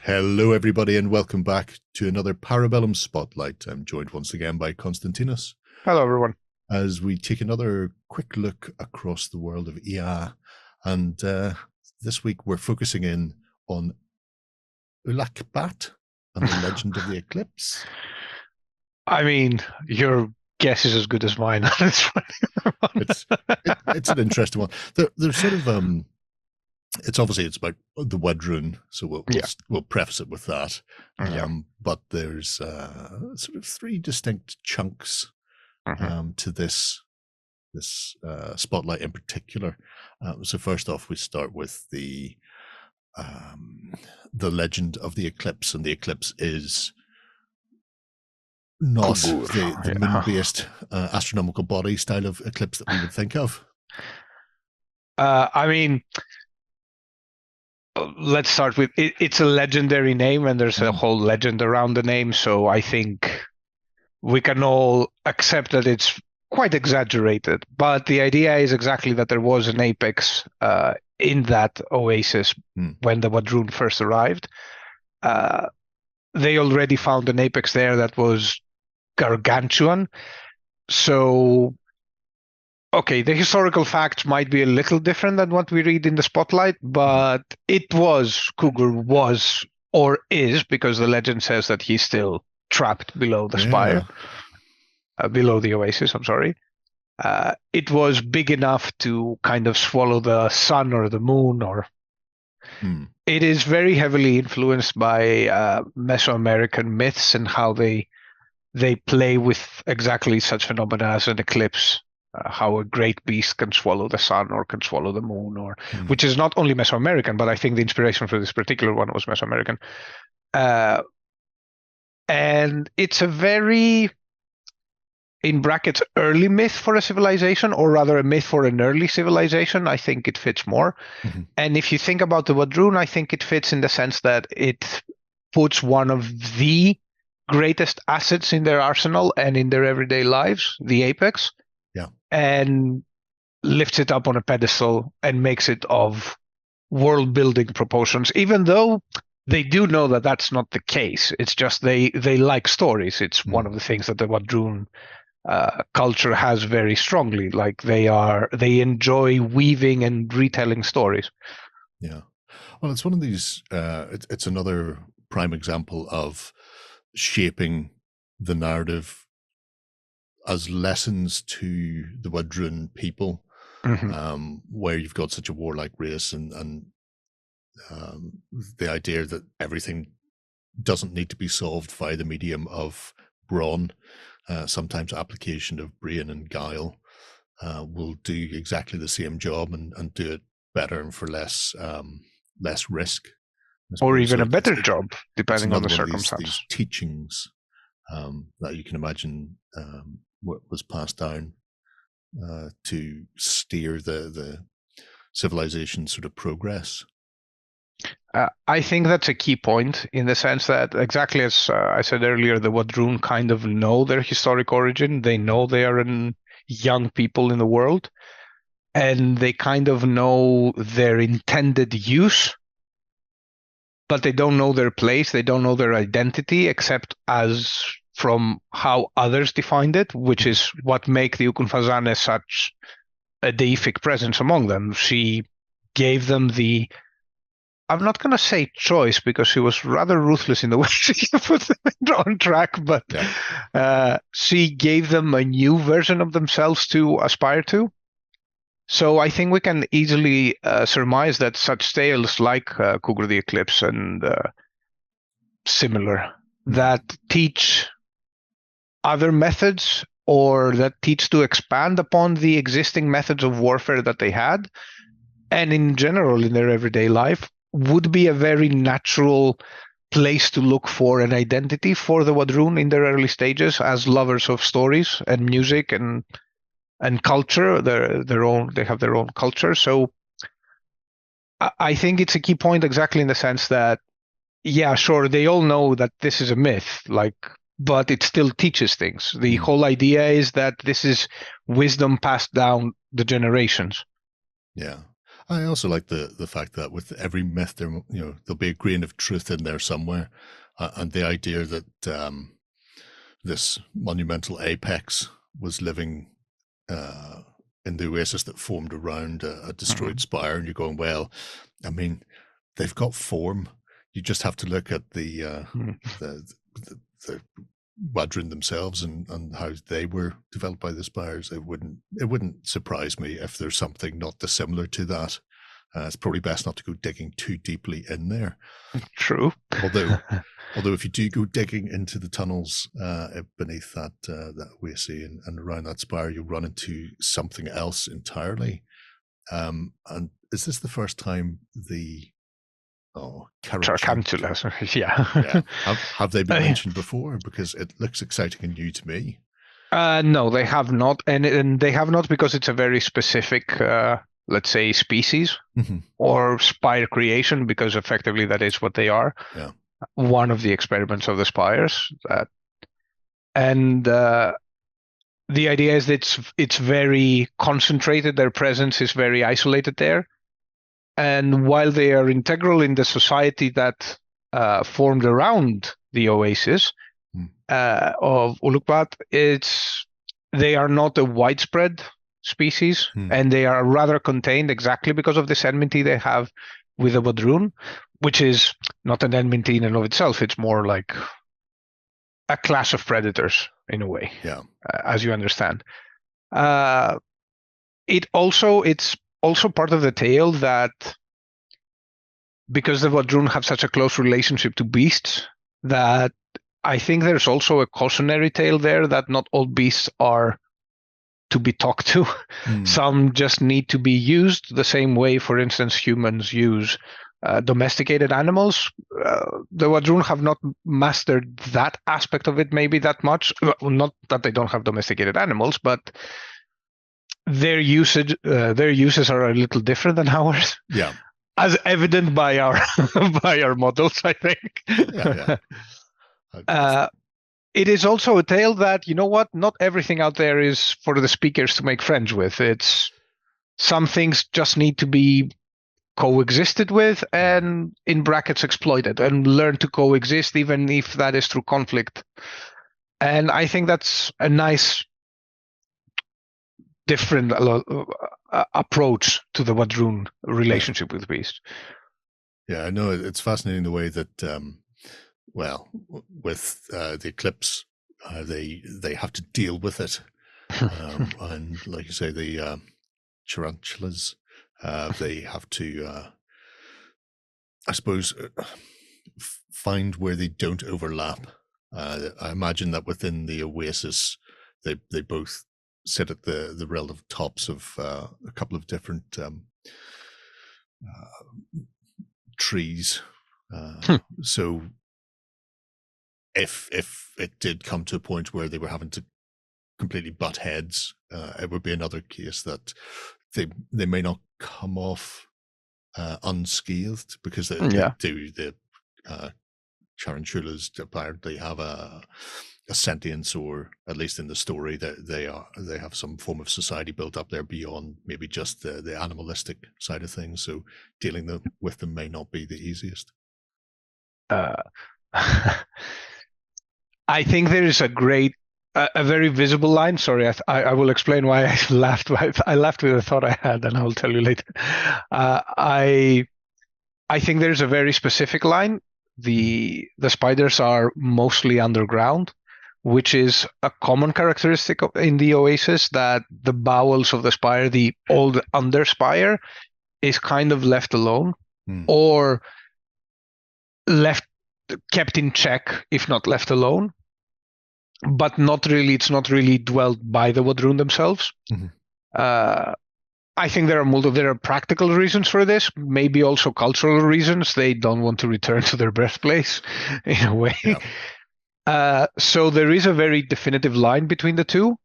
Hello, everybody, and welcome back to another Para Bellum Spotlight. I'm joined once again by Konstantinos Hello, everyone. as we take another quick look across the world of EA. And this week we're focusing in on Ulakbaat and the legend of the Eclipse. I mean, your guess is as good as mine. It's an interesting one. They're sort of it's about the Wedrun, so we'll preface it with that. But there's sort of three distinct chunks to this spotlight in particular. So first off, we start with the legend of the Eclipse, and the Eclipse is not the moon-based astronomical body style of eclipse that we would think of. I mean, let's start with it's a legendary name, and there's a whole legend around the name. So I think we can all accept that it's quite exaggerated. But the idea is exactly that there was an apex in that oasis when the Wadrun first arrived. They already found an apex there that was gargantuan. So, okay, the historical facts might be a little different than what we read in the Spotlight, but Cougar was or is, because the legend says that he's still trapped below the spire, below the oasis, I'm sorry. It was big enough to kind of swallow the sun or the moon, or it is very heavily influenced by Mesoamerican myths and how they play with exactly such phenomena as an eclipse, how a great beast can swallow the sun or can swallow the moon, or which is not only Mesoamerican, but I think the inspiration for this particular one was Mesoamerican. And it's a very, in brackets, early myth for a civilization, or rather a myth for an early civilization. I think it fits more. And if you think about the Wadrun, I think it fits in the sense that it puts one of the greatest assets in their arsenal and in their everyday lives, the apex, and lifts it up on a pedestal and makes it of world building proportions, even though they do know that that's not the case. It's just they like stories. It's one of the things that the Wadrun culture has very strongly. Like they enjoy weaving and retelling stories. Yeah. Well, it's one of these, it's another prime example of shaping the narrative as lessons to the Wadrun people, where you've got such a warlike race and the idea that everything doesn't need to be solved via the medium of brawn. Sometimes application of brain and guile will do exactly the same job and do it better and for less risk. Or even a better job, depending on the circumstance. These teachings that you can imagine what was passed down to steer the civilization sort of progress. I think that's a key point, in the sense that, exactly as I said earlier, the Wadrun kind of know their historic origin. They know they are young people in the world, and they kind of know their intended use, but they don't know their place. They don't know their identity, except as from how others defined it, which is what make the Ukunfazane such a deific presence among them. She gave them I'm not going to say choice, because she was rather ruthless in the way she put them on track, but she gave them a new version of themselves to aspire to. So I think we can easily surmise that such tales like Cougar the Eclipse and similar that teach other methods, or that teach to expand upon the existing methods of warfare that they had, and in general in their everyday life, would be a very natural place to look for an identity for the Wadrun in their early stages, as lovers of stories and music and culture. They have their own culture. So I think it's a key point, exactly in the sense that, yeah, sure, they all know that this is a myth, but it still teaches things. The whole idea is that this is wisdom passed down the generations. Yeah. I also like the fact that with every myth, there'll be a grain of truth in there somewhere, and the idea that this monumental apex was living in the oasis that formed around a destroyed spire, and you're going, well, I mean, they've got form. You just have to look at the Wadrin themselves and how they were developed by the spires. It wouldn't surprise me if there's something not dissimilar to that. It's probably best not to go digging too deeply in there. True. Although if you do go digging into the tunnels beneath that oasis and around that spire, you'll run into something else entirely. And is this the first time the tarantulas? Yeah. Have they been mentioned before? Because it looks exciting and new to me. No, they have not, and they have not because it's a very specific, let's say, species or spire creation, because effectively that is what they are. Yeah. One of the experiments of the spires, and the idea is that it's very concentrated. Their presence is very isolated there. And while they are integral in the society that formed around the oasis of Ulakbaat, they are not a widespread species, and they are rather contained exactly because of this enmity they have with the Wadrun, which is not an enmity in and of itself. It's more like a class of predators in a way, as you understand. It's also part of the tale that because the Wadrun have such a close relationship to beasts, that I think there's also a cautionary tale there that not all beasts are to be talked to. Some just need to be used the same way, for instance, humans use domesticated animals. The Wadrun have not mastered that aspect of it maybe that much. Not that they don't have domesticated animals, but their uses are a little different than ours. Yeah, as evident by our models, I think. It is also a tale that, you know what, not everything out there is for the speakers to make friends with. Some things just need to be coexisted with and, in brackets, exploited, and learn to coexist, even if that is through conflict. And I think that's a nice different approach to the Wadrun relationship with beast. Yeah, I know it's fascinating the way that, with the Eclipse, they have to deal with it, and like you say, the tarantulas, they have to, I suppose, find where they don't overlap. I imagine that within the oasis, they both sit at the relative tops of a couple of different trees. So if it did come to a point where they were having to completely butt heads, it would be another case that they may not come off unscathed, because they do. The tarantulas apparently have a sentience, or at least in the story that they have some form of society built up there beyond maybe just the animalistic side of things. So dealing with them may not be the easiest. I think there is a very visible line. Sorry, I will explain why I laughed. I laughed with a thought I had, and I will tell you later. I think there's a very specific line. The spiders are mostly underground, which is a common characteristic in the oasis, that the bowels of the spire, the old underspire, is kind of left alone, or kept in check, if not left alone. But it's not really dwelled by the Wadrun themselves. I think there are practical reasons for this, maybe also cultural reasons. They don't want to return to their birthplace, in a way. So there is a very definitive line between the two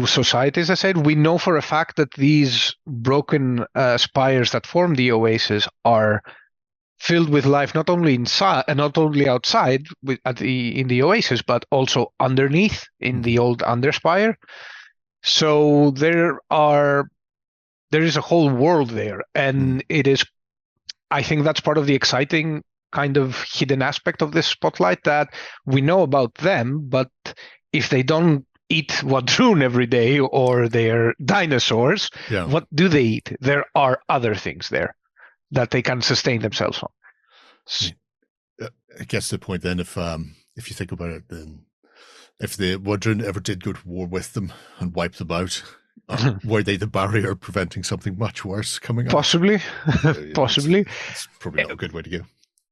societies. I said, we know for a fact that these broken spires that form the oasis are filled with life, not only inside and not only outside in the oasis, but also underneath in the old underspire. So there are there is a whole world there, and it is. I think that's part of the exciting kind of hidden aspect of this spotlight, that we know about them, but if they don't eat Wadroon every day or they're dinosaurs, what do they eat? There are other things there that they can sustain themselves on. I guess the point then, if you think about it, then if the Wadroon ever did go to war with them and wipe them out, were they the barrier preventing something much worse coming up? Possibly. Possibly. It's probably not a good way to go.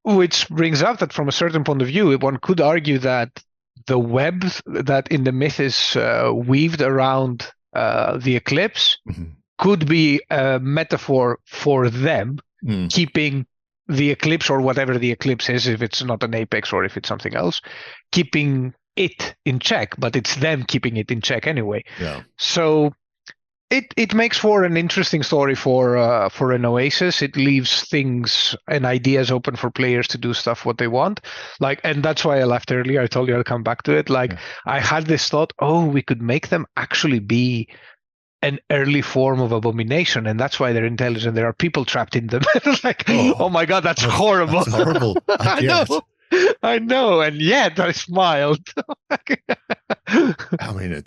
Which brings up that from a certain point of view, one could argue that the web that in the myth is weaved around the Eclipse could be a metaphor for them keeping the Eclipse, or whatever the Eclipse is, if it's not an apex or if it's something else, keeping it in check, but it's them keeping it in check anyway. Yeah. So it makes for an interesting story for an oasis. It leaves things and ideas open for players to do stuff what they want. And that's why I left earlier. I told you I'll come back to it. I had this thought, we could make them actually be an early form of abomination, and that's why they're intelligent. There are people trapped in them. Oh my God, that's horrible. That's horrible. I know, and yet I smiled. I mean,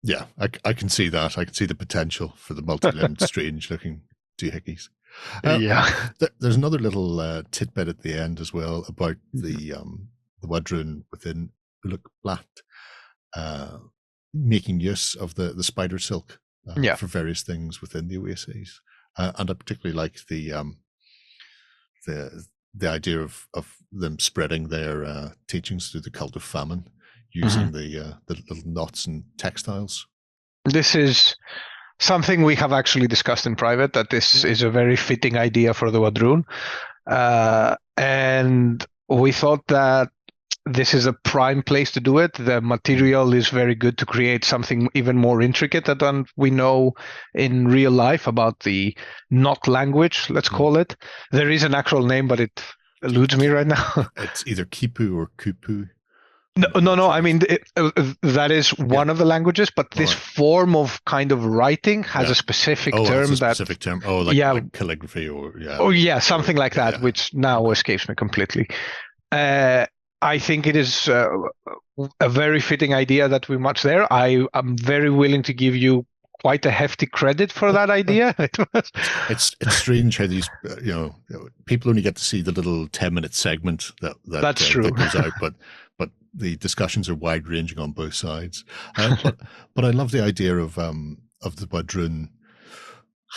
yeah, I can see that. I can see the potential for the multi-limbed, strange-looking doohickeys. There's another little tidbit at the end as well about the Wadroon within Ulakbaat making use of the spider silk for various things within the oases, and I particularly like the idea of them spreading their teachings through the cult of famine, using the little knots and textiles. This is something we have actually discussed in private, that this is a very fitting idea for the Wadroon. And we thought that this is a prime place to do it. The material is very good to create something even more intricate than we know in real life about the knot language, let's call it. There is an actual name, but it eludes me right now. It's either Kipu or Kupu. No. I mean, that is one of the languages, but this form of kind of writing has a specific term. Specific term. Like calligraphy or something like that, which now escapes me completely. I think it is a very fitting idea that we match there. I am very willing to give you quite a hefty credit for that idea. It's strange how these people only get to see the little 10-minute segment that's true. That goes out, but the discussions are wide ranging on both sides. But I love the idea of the Wadroon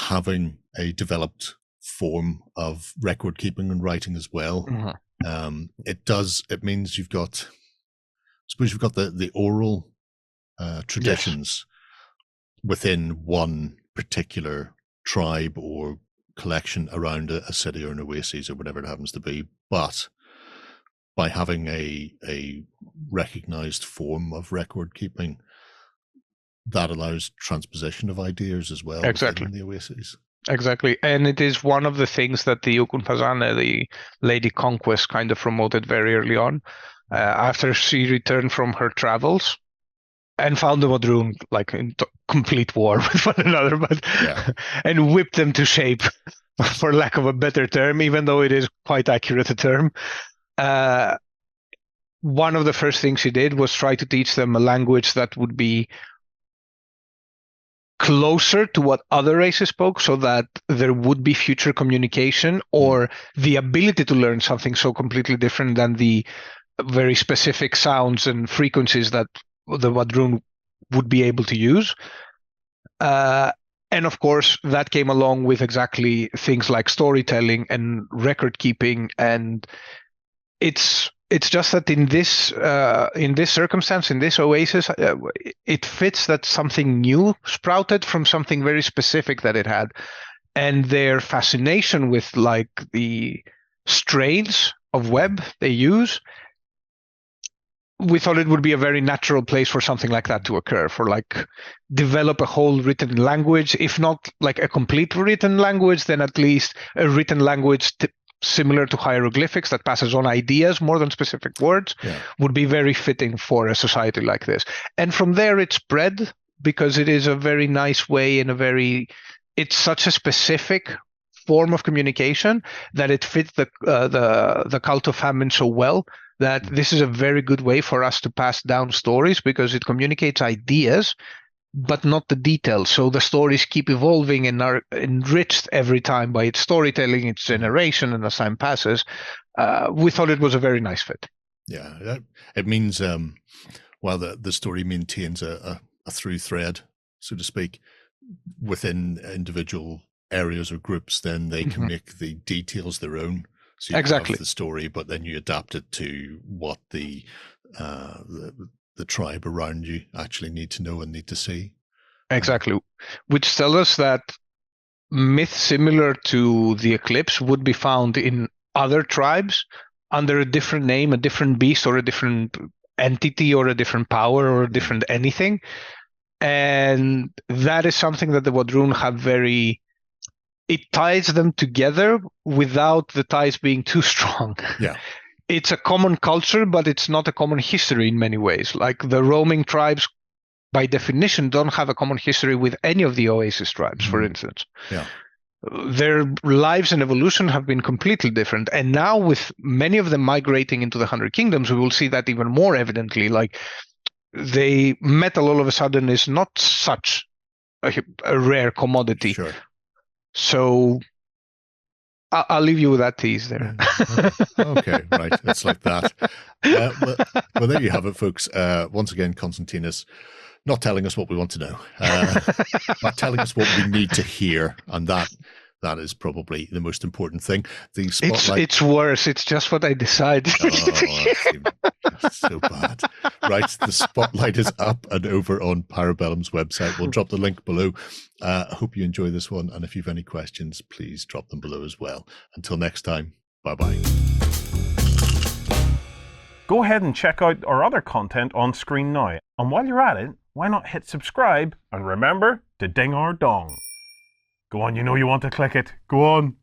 having a developed form of record keeping and writing as well. It means you've got the oral traditions within one particular tribe or collection around a city or an oasis or whatever it happens to be, but by having a recognized form of record keeping, that allows transposition of ideas as well. Exactly. Within the oasis. Exactly. And it is one of the things that the Ukunfazane, the Lady Conquest, kind of promoted very early on, after she returned from her travels and found the Wadroon in complete war with one another, and whipped them to shape, for lack of a better term, even though it is quite accurate a term. One of the first things she did was try to teach them a language that would be closer to what other races spoke, so that there would be future communication or the ability to learn something so completely different than the very specific sounds and frequencies that the Wadroon would be able to use. And of course, that came along with exactly things like storytelling and record keeping. And it's just that in this circumstance, in this oasis, it fits that something new sprouted from something very specific that it had, and their fascination with the strains of web they use. We thought it would be a very natural place for something like that to occur, for develop a whole written language, if not a complete written language, then at least a written language similar to hieroglyphics that passes on ideas more than specific words, would be very fitting for a society like this. And from there it spread, because it is a very nice way and a very it's such a specific form of communication that it fits the cult of famine so well that this is a very good way for us to pass down stories, because it communicates ideas but not the details. So the stories keep evolving and are enriched every time by its storytelling, its generation, and as time passes. We thought it was a very nice fit. Yeah, it means while the story maintains a through thread, so to speak, within individual areas or groups, then they can make the details their own. So you have the story, but then you adapt it to what the tribe around you actually need to know and need to see. Exactly, which tells us that myths similar to the Eclipse would be found in other tribes under a different name, a different beast, or a different entity, or a different power, or a different anything. And that is something that the Wadrun have it ties them together without the ties being too strong. Yeah. It's a common culture, but it's not a common history in many ways. Like the roaming tribes, by definition, don't have a common history with any of the oasis tribes, for instance. Yeah. Their lives and evolution have been completely different. And now with many of them migrating into the 100 Kingdoms, we will see that even more evidently. Like metal all of a sudden is not such a rare commodity. Sure. So I'll leave you with that tease there. Okay, right. It's like that. Well, there you have it, folks. Once again, Konstantinos not telling us what we want to know, but telling us what we need to hear, and that is probably the most important thing. The Spotlight... It's worse. It's just what I decided. That's so bad. Right, the Spotlight is up and over on Para Bellum's website. We'll drop the link below. I hope you enjoy this one, and if you've any questions, please drop them below as well. Until next time, bye-bye. Go ahead and check out our other content on screen now. And while you're at it, why not hit subscribe and remember to ding our dong. Go on, you know you want to click it. Go on.